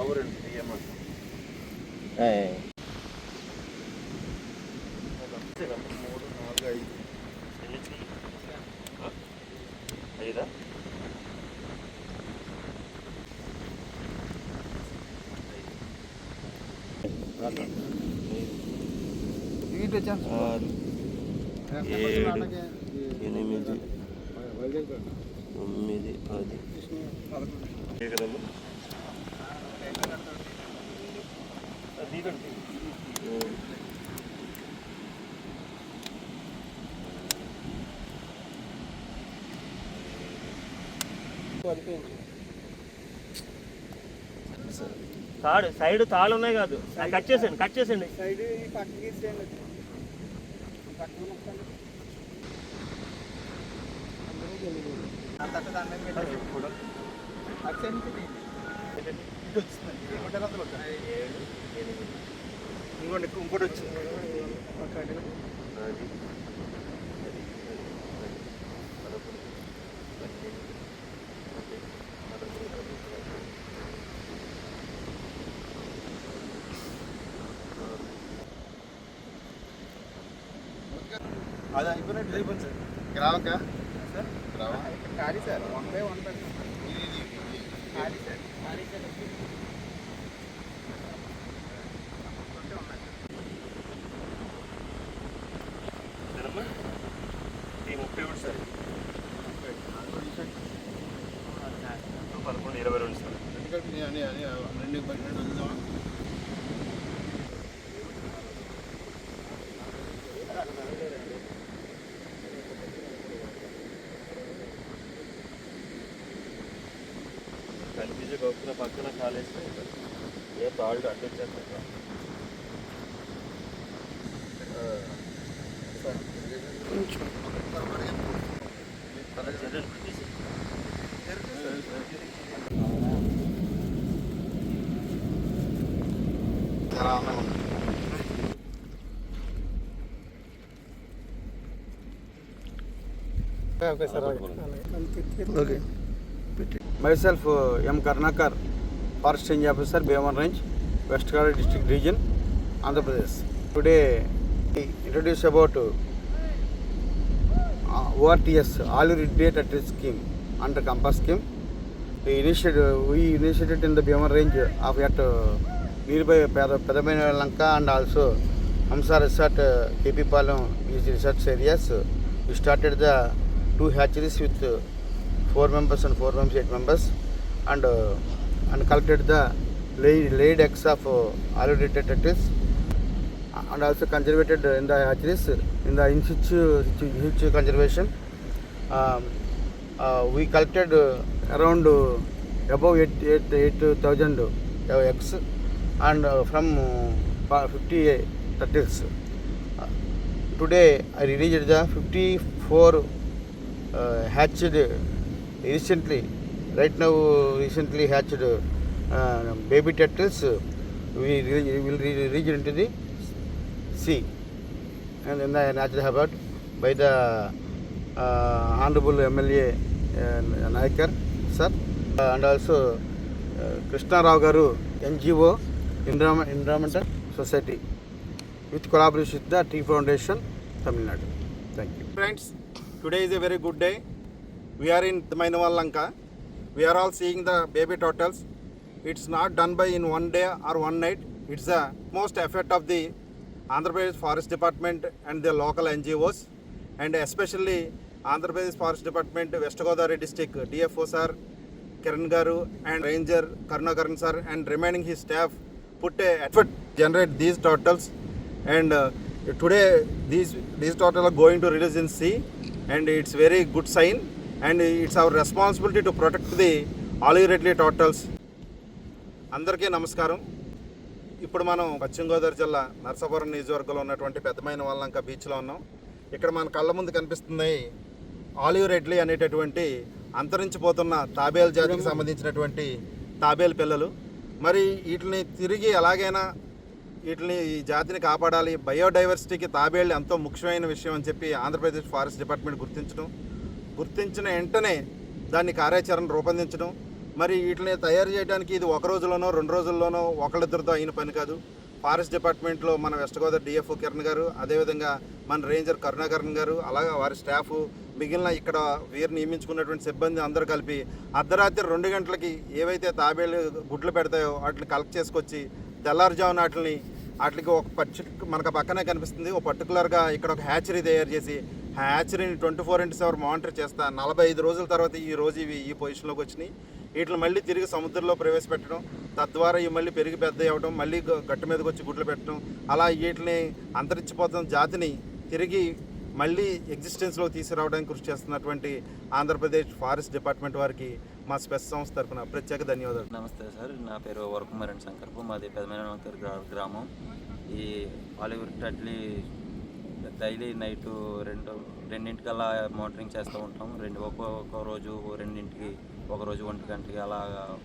అవునండి ఏమంటారు మూడు నాలుగు ఐదు ఐదా ఆరు ఏడు ఎనిమిది 9 10 కదమ్మా తాడు సైడ్ తాళ్ళు ఉన్నాయి కాదు కట్ చేసేయండి సైడ్ పక్కకి ఇచ్చేయండి ఇంకోటి ఇంకోటి వచ్చింది అది అయిపోయినట్టు అయిపోయింది సార్ గ్రావక సార్ గ్రావ ఖాళీ సార్ 1 by 1 పెడతాం ఖాళీ సార్ సరేమ్మా ఈ 31 సార్ 11 22 సార్ రెండు వద్దామా కనిపించే గొప్పన పక్కన కాలేస్తే ఏ తాళ్ళు అడ్డొచ్చేస్తా okay Myself, M. Karnakar, Forest Range Officer, Beaman Range, West Godavari District Region, Andhra Pradesh. Today, we introduce about ORTS, All Irrigate Scheme, under Compass Scheme. We initiated in the Beaman Range of at nearby Pedamaina Lanka and also Hamsa Resort, KP Palam is research areas. We started the 2 hatcheries with 4 members and 4 members, 8 members, and collected the laid eggs of alligator turtles, and also conservated in the hatcheries in the in situ conservation. We collected around above 8,000 eggs and from 50 turtles. Today I released the 54 hatched recently hatched baby turtles. We will reach into the sea and in the natural habitat by the Honorable MLA Naikar sir, and also Krishna Rao Garu NGO Environmental Society with collaboration with the Tea Foundation, Tamil Nadu. Thank you. Friends, today is a very good day. We are in Mainawal Lanka. We are all seeing the baby turtles. It's not done by in one day or one night. It's the most effort of the Andhra Pradesh Forest Department and the local NGOs, and especially Andhra Pradesh Forest Department, West Godavari District, DFO sir, Kiran Garu, and Ranger Karnakaran sir, and remaining his staff put a effort to generate these turtles. And today these turtles are going to release in sea, and it's very good sign. And it's our responsibility to protect the alligator turtles. అందరికీ నమస్కారం. ఇప్పుడు మనం పశ్చిమ గోదావరి జిల్లా నరసాపురం నియోజకవర్గంలో ఉన్నటువంటి పెద్దమైన లంక బీచ్లో ఉన్నాం. ఇక్కడ మన కళ్ళ ముందు కనిపిస్తుంది ఆలివ్ రెడ్లీ అనేటటువంటి అంతరించిపోతున్న తాబేలు జాతికి సంబంధించినటువంటి తాబేలు పిల్లలు. మరి వీటిని తిరిగి ఎలాగైనా ఈ జాతిని కాపాడాలి, బయోడైవర్సిటీకి తాబేళ్ళు ఎంతో ముఖ్యమైన విషయం అని చెప్పి ఆంధ్రప్రదేశ్ ఫారెస్ట్ డిపార్ట్మెంట్ గుర్తించిన వెంటనే దాన్ని కార్యాచరణ రూపొందించడం, మరి వీటిని తయారు చేయడానికి ఇది ఒక రోజులోనో 2 రోజుల్లోనో ఒకళ్ళిద్దరితో అయిన పని కాదు. ఫారెస్ట్ డిపార్ట్మెంట్లో మన వెస్ట్ గోదావరి డిఎఫ్ఓ కిరణ్ గారు, అదేవిధంగా మన రేంజర్ కరుణాకరణ్ గారు, అలాగే వారి స్టాఫ్, మిగిలిన ఇక్కడ వీరు నియమించుకున్నటువంటి సిబ్బంది అందరూ కలిపి అర్ధరాత్రి 2 గంటలకి ఏవైతే తాబేలు గుడ్లు పెడతాయో వాటిని కలెక్ట్ చేసుకొచ్చి తెల్లారుజామున వాటికి మనకు పక్కనే కనిపిస్తుంది ఒక పర్టికులర్గా ఇక్కడ ఒక హ్యాచరీ తయారు చేసి హ్యాచరీని 24/7 మానిటర్ చేస్తా 45 రోజుల తర్వాత ఈ రోజు ఇవి ఈ పొజిషన్లోకి వచ్చినాయి. వీటిని మళ్ళీ తిరిగి సముద్రంలో ప్రవేశపెట్టడం, తద్వారా ఇవి మళ్ళీ పెరిగి పెద్ద అవ్వడం, మళ్ళీ గట్టు మీదకి వచ్చి గుడ్లు పెట్టడం, అలా వీటిని అంతరించిపోతున్న జాతిని తిరిగి మళ్ళీ ఎగ్జిస్టెన్స్లో తీసుకురావడానికి కృషి చేస్తున్నటువంటి ఆంధ్రప్రదేశ్ ఫారెస్ట్ డిపార్ట్మెంట్ వారికి మా స్పెస్ సంస్థ తరఫున ప్రత్యేక ధన్యవాదాలు. నమస్తే సార్, నా పేరు వరకుమారన్ శంకర్పు, మాది పెదమేనవంకర్ గ్రామం. ఈ ఆలివ్ టట్లీ డైలీ నైటు రెండింటికల్లా మోటరింగ్ చేస్తూ ఉంటాం. ఒక్కొక్క రోజు 2ంటికి, ఒక రోజు 1 గంటకి, అలా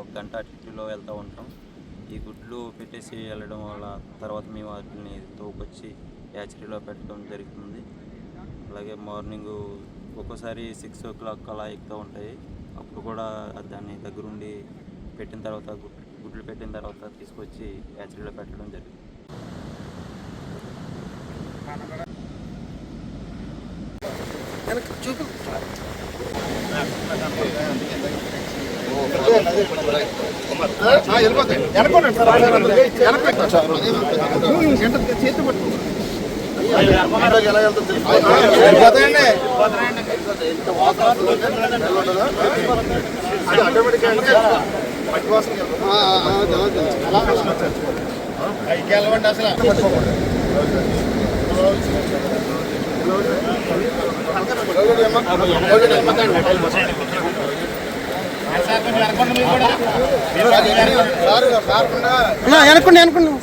1 గంట అటులో వెళ్తూ ఉంటాం. ఈ గుడ్లు పెట్టేసి వెళ్ళడం వల్ల తర్వాత మేము వాటిని తోకొచ్చి హ్యాచరీలో పెట్టడం జరుగుతుంది. అలాగే మార్నింగ్ ఒక్కోసారి 6 o'clock అలా ఎక్కుతూ ఉంటాయి. అప్పుడు కూడా దాన్ని దగ్గరుండి పెట్టిన తర్వాత గుడ్లు పెట్టిన తర్వాత తీసుకొచ్చి హ్యాచరీలో పెట్టడం జరుగుతుంది.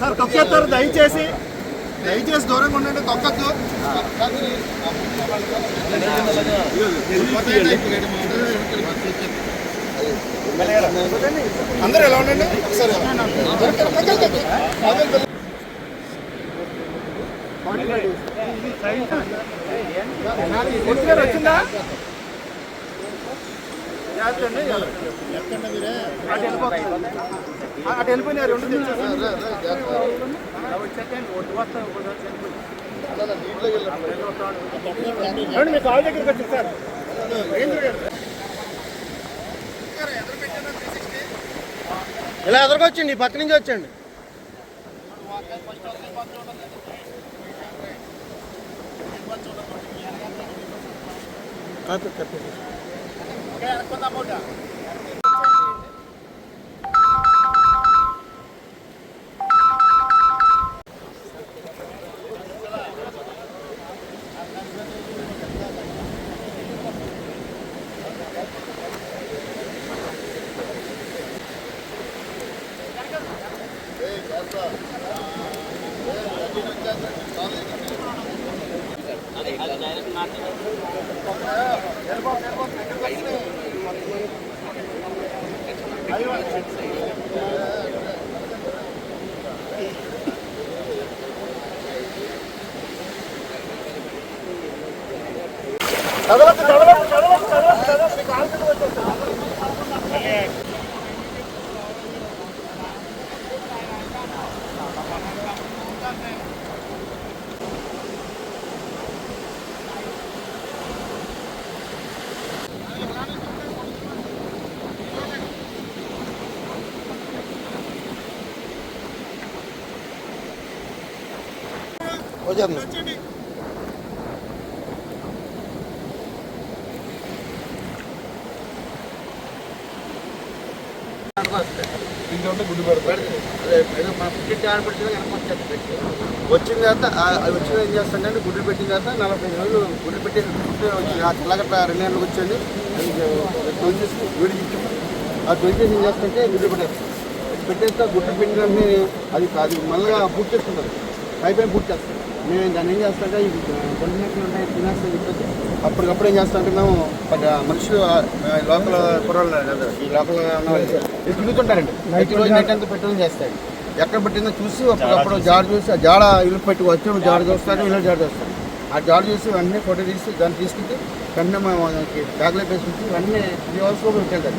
సార్ తొక్కేస్తారు, దయచేసి దూరంగా ఉండండి, తొక్కద్దు. అందరూ ఎలా ఉండండి ఒకసారి. వచ్చిందా అటు వెళ్ళిపోయినారు. 2 మీ కాల్ దగ్గరికి వచ్చింది సార్. ఇలా ఎదురుకొచ్చండి, ఈ పక్క నుంచి వచ్చండి. గుడ్డు పెడతాడు. వచ్చిన తర్వాత ఏం చేస్తానంటే గుడ్లు పెట్టిన తర్వాత 45 రోజులు గుడ్లు పెట్టేసి తెల్లగట్ట 2 గంటలకు వచ్చండి. తొలిచేసి విడిచి ఆ తొలిచేసి ఏం చేస్తుంటే గుడ్లు పెట్టేస్తే గుడ్లు పెట్టిన అది మళ్ళీ పూర్తి చేస్తుంటారు, అయిపోయిన పూర్తి చేస్తాం. మేము దాన్ని ఏం చేస్తాంటే ఈ కొండనట్లు ఉంటాయి తినేస్తాం చెప్పేసి అప్పటికప్పుడు ఏం చేస్తామంటే మేము మనుషులు లోకల్ కుర్రాళ్ళు ఈ లోకల్ తిరుగుతుంటారండి. ప్రతిరోజు నైట్ అంతా పెట్టడం చేస్తాడు. ఎక్కడ పెట్టిందో చూసి అప్పటికప్పుడు జాడ చూసి ఆ జాడ ఇల్లు పెట్టి వచ్చి జాడ చూస్తాడు, ఇల్లు జాడ చూస్తాడు. ఆ జాడ చూసి వెంటనే ఫోటో తీసి దాన్ని తీసుకుంటే వెంటనే బ్యాగ్లో వేసుకుంటే వెంటనే 3 hours లో పెట్టేది.